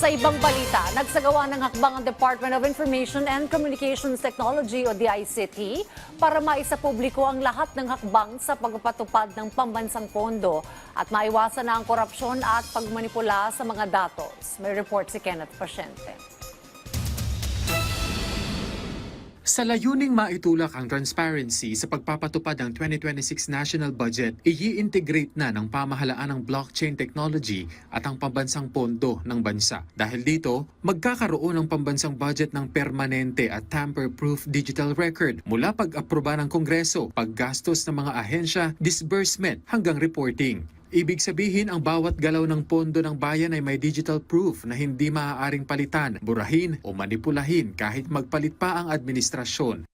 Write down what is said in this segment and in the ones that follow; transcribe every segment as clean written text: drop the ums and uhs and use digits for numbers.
Sa ibang balita, nagsagawa ng hakbang ang Department of Information and Communications Technology o DICT para maisapubliko ang lahat ng hakbang sa pagpapatupad ng pambansang pondo at maiwasan na ang korupsyon at pagmanipula sa mga datos. May report si Kenneth Pasyente. Sa layuning maitulak ang transparency sa pagpapatupad ng 2026 national budget, i-integrate na ng pamahalaan ng blockchain technology at ang pambansang pondo ng bansa. Dahil dito, magkakaroon ng pambansang budget ng permanente at tamper-proof digital record mula pag-aproba ng Kongreso, paggastos ng mga ahensya, disbursement hanggang reporting. Ibig sabihin, ang bawat galaw ng pondo ng bayan ay may digital proof na hindi maaaring palitan, burahin o manipulahin kahit magpalit pa ang administrasyon.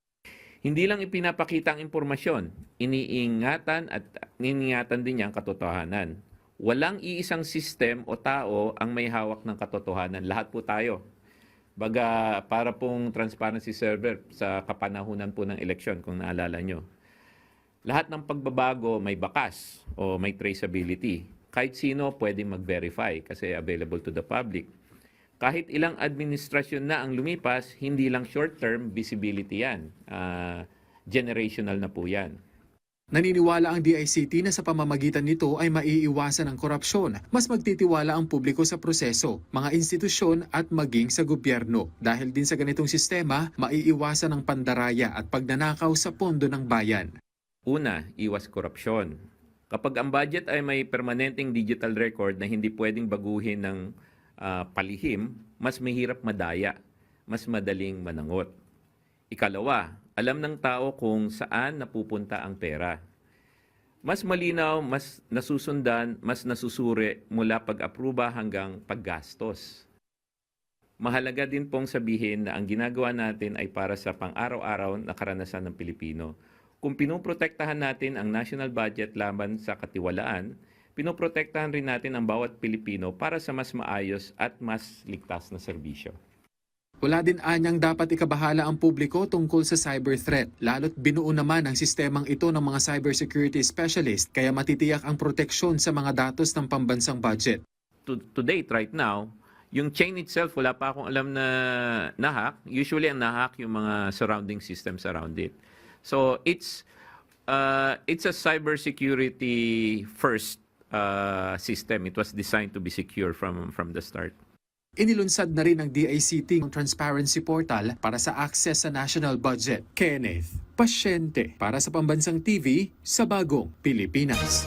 Hindi lang ipinapakita ang impormasyon, iniingatan din niya ang katotohanan. Walang iisang system o tao ang may hawak ng katotohanan. Lahat po tayo. Baga, para pong transparency server sa kapanahunan po ng eleksyon, kung naalala nyo. Lahat ng pagbabago may bakas o may traceability. Kahit sino pwedeng mag-verify kasi available to the public. Kahit ilang administrasyon na ang lumipas, hindi lang short-term visibility yan. Generational na po yan. Naniniwala ang DICT na sa pamamagitan nito ay maiiwasan ang korupsyon. Mas magtitiwala ang publiko sa proseso, mga institusyon at maging sa gobyerno. Dahil din sa ganitong sistema, maiiwasan ang pandaraya at pagnanakaw sa pondo ng bayan. Una, iwas korupsyon. Kapag ang budget ay may permanenteng digital record na hindi pwedeng baguhin ng palihim, mas mahirap madaya, mas madaling manangot. Ikalawa, alam ng tao kung saan napupunta ang pera. Mas malinaw, mas nasusundan, mas nasusuri mula pag-apruba hanggang paggastos. Mahalaga din pong sabihin na ang ginagawa natin ay para sa pang-araw-araw na karanasan ng Pilipino. Kung pinoprotektahan natin ang national budget laban sa katiwalaan, pinoprotektahan rin natin ang bawat Pilipino para sa mas maayos at mas ligtas na serbisyo. Wala din anyang dapat ikabahala ang publiko tungkol sa cyber threat, lalo't binuo naman ang sistemang ito ng mga cybersecurity specialist kaya matitiyak ang proteksyon sa mga datos ng pambansang budget. To date, right now, yung chain itself, wala pa akong alam na na-hack. Usually, ang na-hack yung mga surrounding systems around it. So it's a cybersecurity first system. It was designed to be secure from the start. Inilunsad na rin ng DICT ang Transparency Portal para sa access sa national budget. Kenneth Pasyente para sa Pambansang TV sa Bagong Pilipinas.